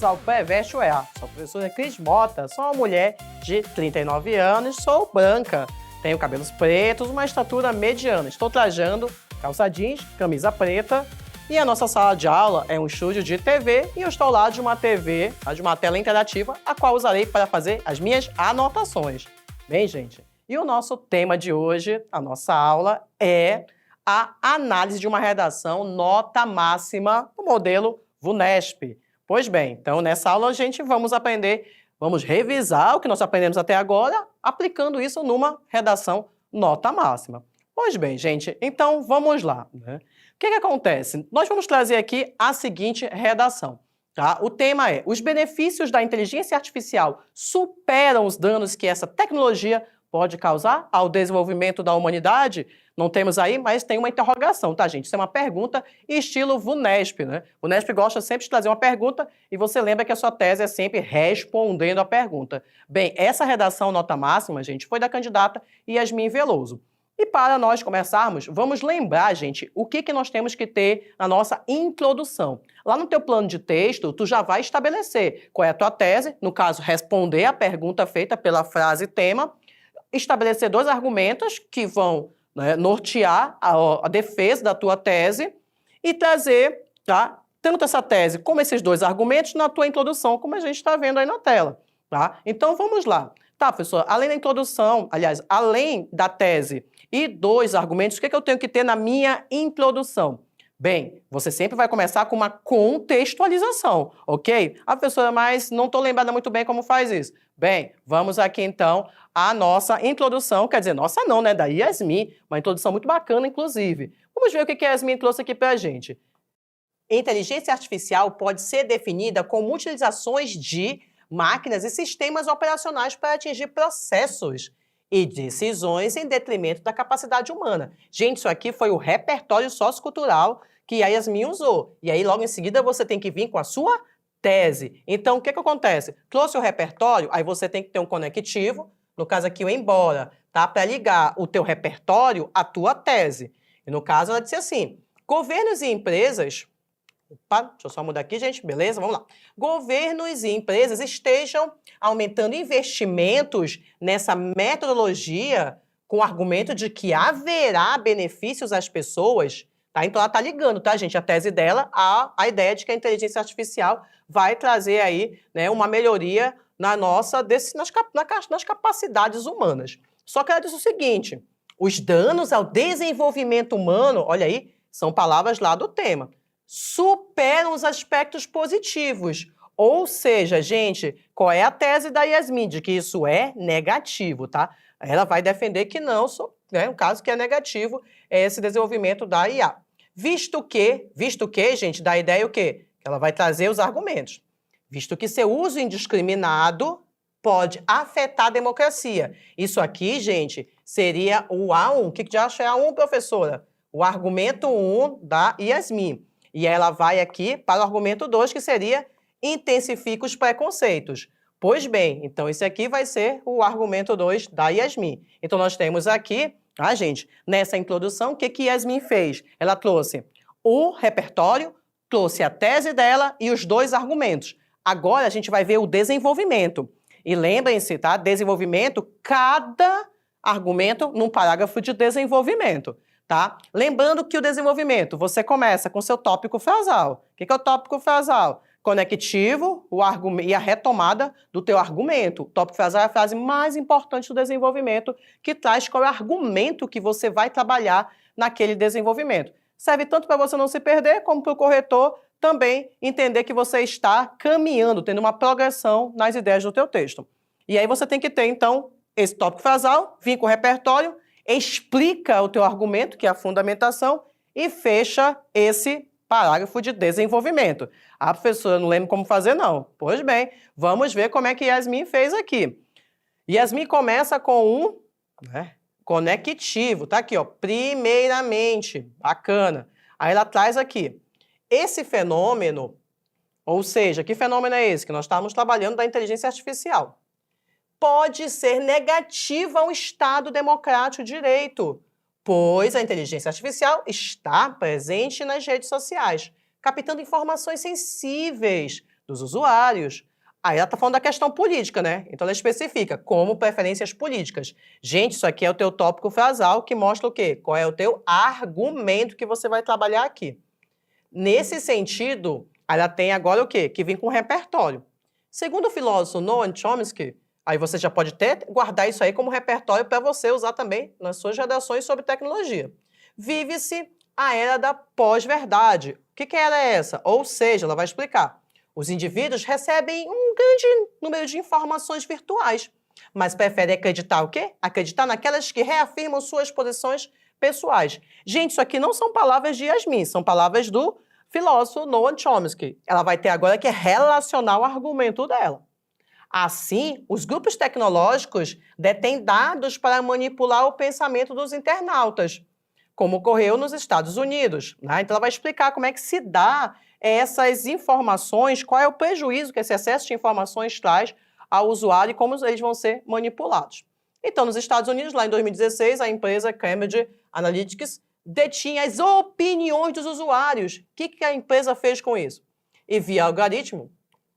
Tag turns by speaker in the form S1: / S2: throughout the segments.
S1: bem-vindos ao Preveste UEA. Sou a professora Cris Mota, sou uma mulher de 39 anos, sou branca, tenho cabelos pretos, uma estatura mediana. Estou trajando calça jeans, camisa preta e a nossa sala de aula é um estúdio de TV e eu estou lá de uma TV, de uma tela interativa, a qual usarei para fazer as minhas anotações. Bem, gente, e o nosso tema de hoje, a nossa aula, é a análise de uma redação nota máxima no modelo VUNESP. Pois bem, então nessa aula a gente vamos revisar o que nós aprendemos até agora, aplicando isso numa redação nota máxima. Pois bem, gente, então vamos lá, né? O que acontece? Nós vamos trazer aqui a seguinte redação, tá? O tema é: os benefícios da inteligência artificial superam os danos que essa tecnologia pode causar ao desenvolvimento da humanidade? Não temos aí, mas tem uma interrogação, tá, gente? Isso é uma pergunta estilo VUNESP, né? O VUNESP gosta sempre de trazer uma pergunta e você lembra que a sua tese é sempre respondendo a pergunta. Bem, essa redação nota máxima, gente, foi da candidata Yasmin Veloso. E para nós começarmos, vamos lembrar, gente, o que nós temos que ter na nossa introdução. Lá no teu plano de texto, tu já vai estabelecer qual é a tua tese, no caso, responder a pergunta feita pela frase tema, estabelecer dois argumentos que vão, né, nortear a defesa da tua tese e trazer, tá, tanto essa tese como esses dois argumentos na tua introdução, como a gente está vendo aí na tela. Tá? Então, vamos lá. Tá, professor, além da introdução, aliás, além da tese e dois argumentos, o que eu tenho que ter na minha introdução? Bem, você sempre vai começar com uma contextualização, ok? Ah, professora, mas não estou lembrada muito bem como faz isso. Bem, vamos aqui então à nossa introdução, quer dizer, nossa não, né? Da Yasmin, uma introdução muito bacana, inclusive. Vamos ver o que a Yasmin trouxe aqui pra gente. Inteligência artificial pode ser definida como utilizações de máquinas e sistemas operacionais para atingir processos e decisões em detrimento da capacidade humana. Gente, isso aqui foi o repertório sociocultural que a Yasmin usou. E aí, logo em seguida, você tem que vir com a sua tese. Então, o que acontece? Trouxe o repertório, aí você tem que ter um conectivo, no caso aqui o embora, tá? Para ligar o teu repertório à tua tese. E no caso, ela disse assim: governos e empresas... Opa, deixa eu só mudar aqui, gente. Beleza? Vamos lá. Governos e empresas estejam aumentando investimentos nessa metodologia com o argumento de que haverá benefícios às pessoas. Tá? Então, ela está ligando, tá, gente? A tese dela à ideia de que a inteligência artificial vai trazer aí, né, uma melhoria nas capacidades humanas. Só que ela diz o seguinte: os danos ao desenvolvimento humano, olha aí, são palavras lá do tema, superam os aspectos positivos. Ou seja, gente, qual é a tese da Yasmin? De que isso é negativo, tá? Ela vai defender que não, né, o caso que é negativo é esse desenvolvimento da IA. Visto que, gente, dá a ideia o quê? Ela vai trazer os argumentos. Visto que seu uso indiscriminado pode afetar a democracia. Isso aqui, gente, seria o A1. O que já acha A1, professora? O argumento 1 da Yasmin. E ela vai aqui para o argumento 2, que seria intensifica os preconceitos. Pois bem, então esse aqui vai ser o argumento 2 da Yasmin. Então nós temos aqui, gente, nessa introdução, o que Yasmin fez? Ela trouxe o repertório, trouxe a tese dela e os dois argumentos. Agora a gente vai ver o desenvolvimento. E lembrem-se, tá? Desenvolvimento, cada argumento num parágrafo de desenvolvimento. Tá? Lembrando que o desenvolvimento, você começa com seu tópico frasal. O que é o tópico frasal? Conectivo e a retomada do teu argumento. O tópico frasal é a frase mais importante do desenvolvimento, que traz qual é o argumento que você vai trabalhar naquele desenvolvimento. Serve tanto para você não se perder, como para o corretor também entender que você está caminhando, tendo uma progressão nas ideias do teu texto. E aí você tem que ter, então, esse tópico frasal, vir com o repertório, explica o teu argumento, que é a fundamentação, e fecha esse parágrafo de desenvolvimento. Ah, professora, não lembro como fazer, não. Pois bem, vamos ver como é que Yasmin fez aqui. Yasmin começa com conectivo, tá aqui, ó, primeiramente, bacana. Aí ela traz aqui, esse fenômeno, ou seja, que fenômeno é esse? Que nós estávamos trabalhando da inteligência artificial. Pode ser negativa ao Estado democrático de direito, pois a inteligência artificial está presente nas redes sociais, captando informações sensíveis dos usuários. Aí ela está falando da questão política, né? Então ela especifica como preferências políticas. Gente, isso aqui é o teu tópico frasal que mostra o quê? Qual é o teu argumento que você vai trabalhar aqui. Nesse sentido, ela tem agora o quê? Que vem com repertório. Segundo o filósofo Noam Chomsky, aí você já pode até guardar isso aí como repertório para você usar também nas suas redações sobre tecnologia. Vive-se a era da pós-verdade. O que era essa? Ou seja, ela vai explicar. Os indivíduos recebem um grande número de informações virtuais, mas preferem acreditar o quê? Acreditar naquelas que reafirmam suas posições pessoais. Gente, isso aqui não são palavras de Yasmin, são palavras do filósofo Noam Chomsky. Ela vai ter agora que relacionar o argumento dela. Assim, os grupos tecnológicos detêm dados para manipular o pensamento dos internautas, como ocorreu nos Estados Unidos, né? Então ela vai explicar como é que se dá essas informações, qual é o prejuízo que esse excesso de informações traz ao usuário e como eles vão ser manipulados. Então, nos Estados Unidos, lá em 2016, a empresa Cambridge Analytics detinha as opiniões dos usuários. O que a empresa fez com isso? E via algoritmo,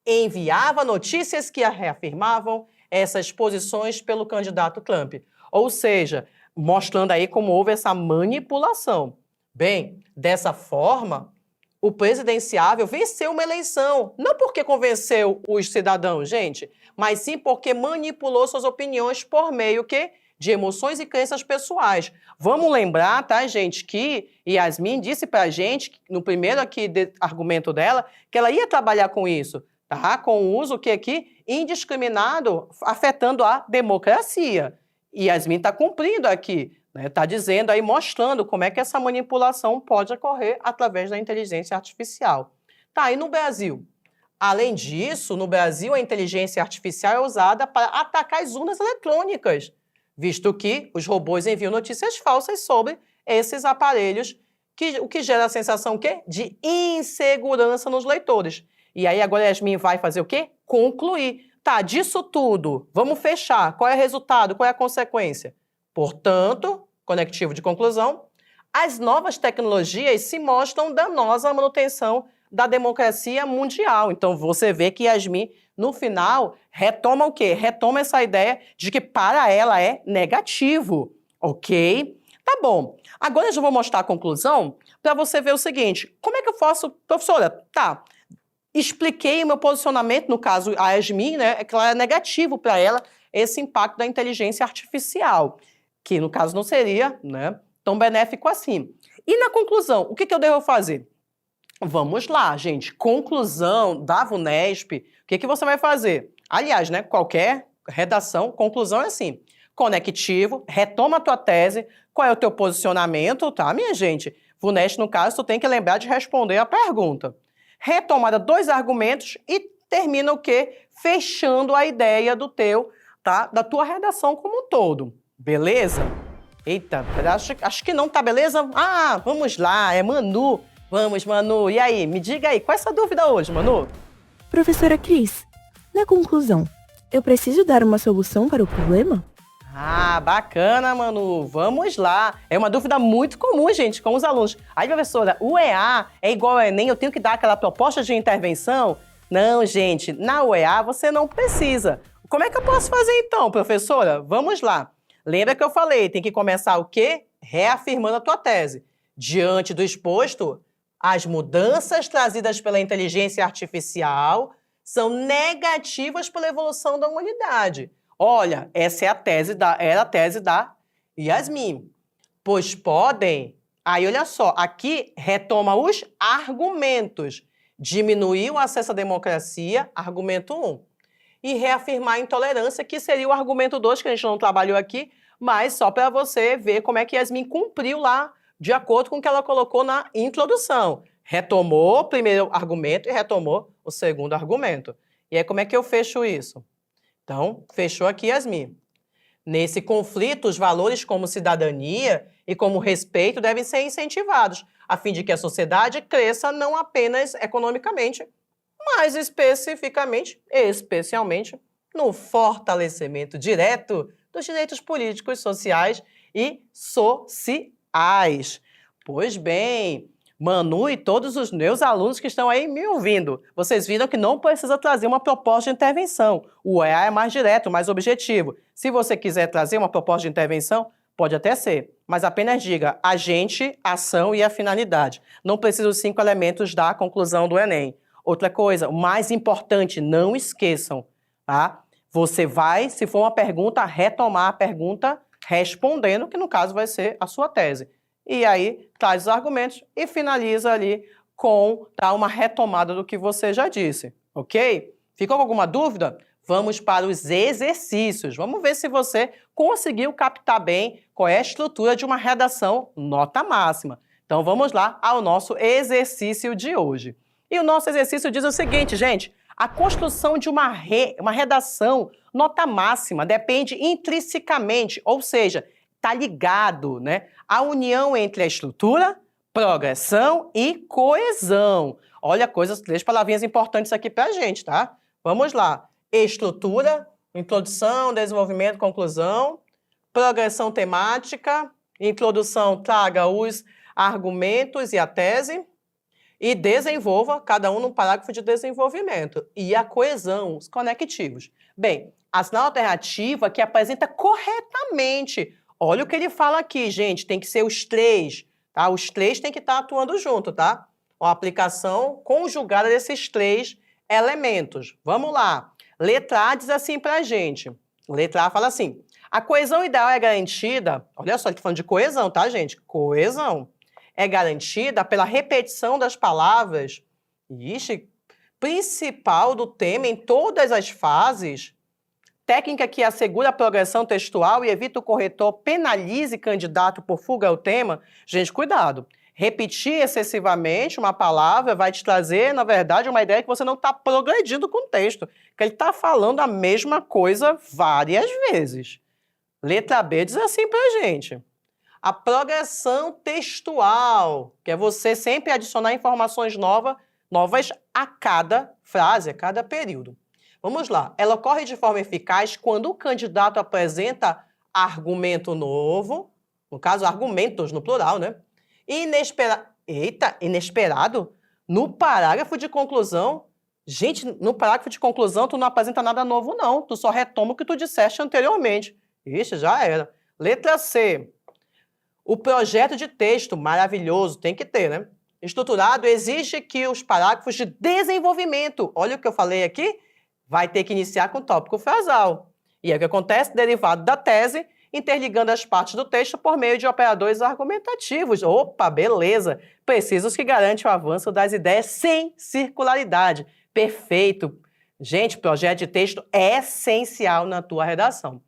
S1: enviava notícias que reafirmavam essas posições pelo candidato Trump. Ou seja, mostrando aí como houve essa manipulação. Bem, dessa forma, o presidenciável venceu uma eleição, não porque convenceu os cidadãos, gente, mas sim porque manipulou suas opiniões por meio de emoções e crenças pessoais. Vamos lembrar, tá, gente, que Yasmin disse pra gente, no primeiro argumento dela, que ela ia trabalhar com isso, tá? Com o uso indiscriminado, afetando a democracia. E Yasmin está cumprindo aqui, está dizendo aí, mostrando como é que essa manipulação pode ocorrer através da inteligência artificial. Tá, e no Brasil? Além disso, no Brasil, a inteligência artificial é usada para atacar as urnas eletrônicas, visto que os robôs enviam notícias falsas sobre esses aparelhos, o que gera a sensação de insegurança nos leitores. E aí agora a Yasmin vai fazer o quê? Concluir. Tá, disso tudo, vamos fechar. Qual é o resultado? Qual é a consequência? Portanto, conectivo de conclusão, as novas tecnologias se mostram danosas à manutenção da democracia mundial. Então, você vê que Yasmin, no final, retoma o quê? Retoma essa ideia de que para ela é negativo, ok? Tá bom. Agora eu já vou mostrar a conclusão para você ver o seguinte. Como é que eu faço, professora? Tá. Expliquei o meu posicionamento, no caso, a Yasmin, né, é que ela é negativo para ela esse impacto da inteligência artificial, que no caso não seria, né, tão benéfico assim. E na conclusão, o que eu devo fazer? Vamos lá, gente. Conclusão da VUNESP, o que você vai fazer? Aliás, né, qualquer redação, conclusão é assim, conectivo, retoma a tua tese, qual é o teu posicionamento, tá, minha gente? VUNESP, no caso, tu tem que lembrar de responder a pergunta. Retomada 2 argumentos e termina o quê? Fechando a ideia da tua redação como um todo. Beleza? Eita, acho que não tá beleza? Ah, vamos lá, é Manu. Vamos, Manu. E aí, me diga aí, qual é essa dúvida hoje, Manu?
S2: Professora Cris, na conclusão, eu preciso dar uma solução para o problema?
S1: Ah, bacana, Manu. Vamos lá. É uma dúvida muito comum, gente, com os alunos. Aí, professora, o EA é igual ao Enem, eu tenho que dar aquela proposta de intervenção? Não, gente, na UEA você não precisa. Como é que eu posso fazer então, professora? Vamos lá. Lembra que eu falei, tem que começar o quê? Reafirmando a tua tese. Diante do exposto, as mudanças trazidas pela inteligência artificial são negativas pela evolução da humanidade. Olha, essa é era a tese da Yasmin. Pois podem... Aí, olha só, aqui retoma os argumentos. Diminuir o acesso à democracia, argumento 1. E reafirmar a intolerância, que seria o argumento 2, que a gente não trabalhou aqui, mas só para você ver como é que Yasmin cumpriu lá, de acordo com o que ela colocou na introdução. Retomou o primeiro argumento e retomou o segundo argumento. E aí, como é que eu fecho isso? Então, fechou aqui, Yasmin. Nesse conflito, os valores como cidadania e como respeito devem ser incentivados, a fim de que a sociedade cresça não apenas economicamente, mas especialmente no fortalecimento direto dos direitos políticos, sociais e sociais. Pois bem, Manu e todos os meus alunos que estão aí me ouvindo, vocês viram que não precisa trazer uma proposta de intervenção. O EA é mais direto, mais objetivo. Se você quiser trazer uma proposta de intervenção, pode até ser, mas apenas diga agente, ação e a finalidade. Não precisa os 5 elementos da conclusão do Enem. Outra coisa, o mais importante, não esqueçam, tá? Você vai, se for uma pergunta, retomar a pergunta respondendo, que no caso vai ser a sua tese. E aí, traz os argumentos e finaliza ali com uma retomada do que você já disse, ok? Ficou com alguma dúvida? Vamos para os exercícios. Vamos ver se você conseguiu captar bem qual é a estrutura de uma redação nota máxima. Então, vamos lá ao nosso exercício de hoje. E o nosso exercício diz o seguinte, gente, a construção de uma redação nota máxima depende intrinsecamente, ou seja, está ligado, né, à união entre a estrutura, progressão e coesão. Olha, 3 palavrinhas importantes aqui para a gente, tá? Vamos lá. Estrutura, introdução, desenvolvimento, conclusão. Progressão temática, introdução, traga os argumentos e a tese. E desenvolva, cada um num parágrafo de desenvolvimento. E a coesão, os conectivos. Bem, a sinal alternativa que apresenta corretamente. Olha o que ele fala aqui, gente, tem que ser os 3, tá? Os 3 tem que estar atuando junto, tá? A aplicação conjugada desses 3 elementos. Vamos lá. Letra A diz assim pra gente. Letra A fala assim, a coesão ideal é garantida, olha só, ele tá falando de coesão, tá, gente? Coesão. É garantida pela repetição das palavras, principal do tema em todas as fases, técnica que assegura a progressão textual e evita o corretor penalize candidato por fuga ao tema. Gente, cuidado. Repetir excessivamente uma palavra vai te trazer, na verdade, uma ideia que você não está progredindo com o texto, que ele está falando a mesma coisa várias vezes. Letra B diz assim pra gente. A progressão textual, que é você sempre adicionar informações novas a cada frase, a cada período. Vamos lá. Ela ocorre de forma eficaz quando o candidato apresenta argumento novo, no caso, argumentos no plural, né? Inesperado? No parágrafo de conclusão, gente, no parágrafo de conclusão tu não apresenta nada novo, não. Tu só retoma o que tu disseste anteriormente. Ixi, já era. Letra C. O projeto de texto, maravilhoso, tem que ter, né? Estruturado exige que os parágrafos de desenvolvimento, olha o que eu falei aqui, vai ter que iniciar com tópico frasal. E é o que acontece derivado da tese, interligando as partes do texto por meio de operadores argumentativos. Opa, beleza! Precisos que garantem o avanço das ideias sem circularidade. Perfeito! Gente, projeto de texto é essencial na tua redação.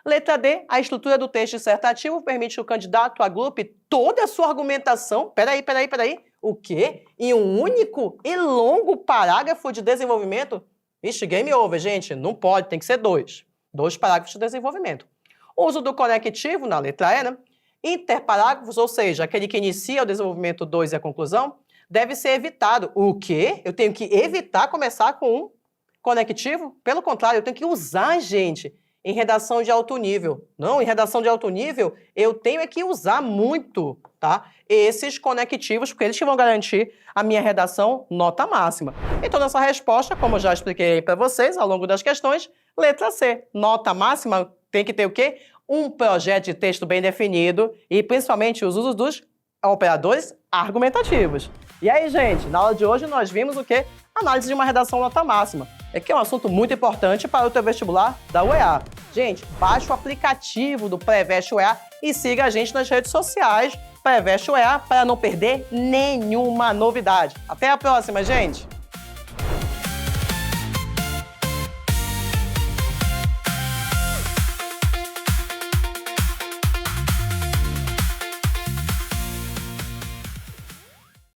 S1: Letra D, a estrutura do texto dissertativo permite que o candidato agrupe toda a sua argumentação. Peraí. O quê? Em um único e longo parágrafo de desenvolvimento? Ixi, game over, gente. Não pode, tem que ser 2. 2 parágrafos de desenvolvimento. O uso do conectivo, na letra E, né? Interparágrafos, ou seja, aquele que inicia o desenvolvimento 2 e a conclusão, deve ser evitado. O quê? Eu tenho que evitar começar com um conectivo? Pelo contrário, eu tenho que usar, gente, em redação de alto nível. Não, em redação de alto nível, eu tenho que usar muito, tá? Esses conectivos, porque eles que vão garantir a minha redação nota máxima. Então, nessa resposta, como eu já expliquei para vocês ao longo das questões, letra C, nota máxima tem que ter o quê? Um projeto de texto bem definido e, principalmente, os usos dos operadores argumentativos. E aí, gente, na aula de hoje nós vimos o quê? Análise de uma redação nota máxima. É que é um assunto muito importante para o teu vestibular da UEA. Gente, baixe o aplicativo do Preveste UEA e siga a gente nas redes sociais Preveste UEA para não perder nenhuma novidade. Até a próxima, gente!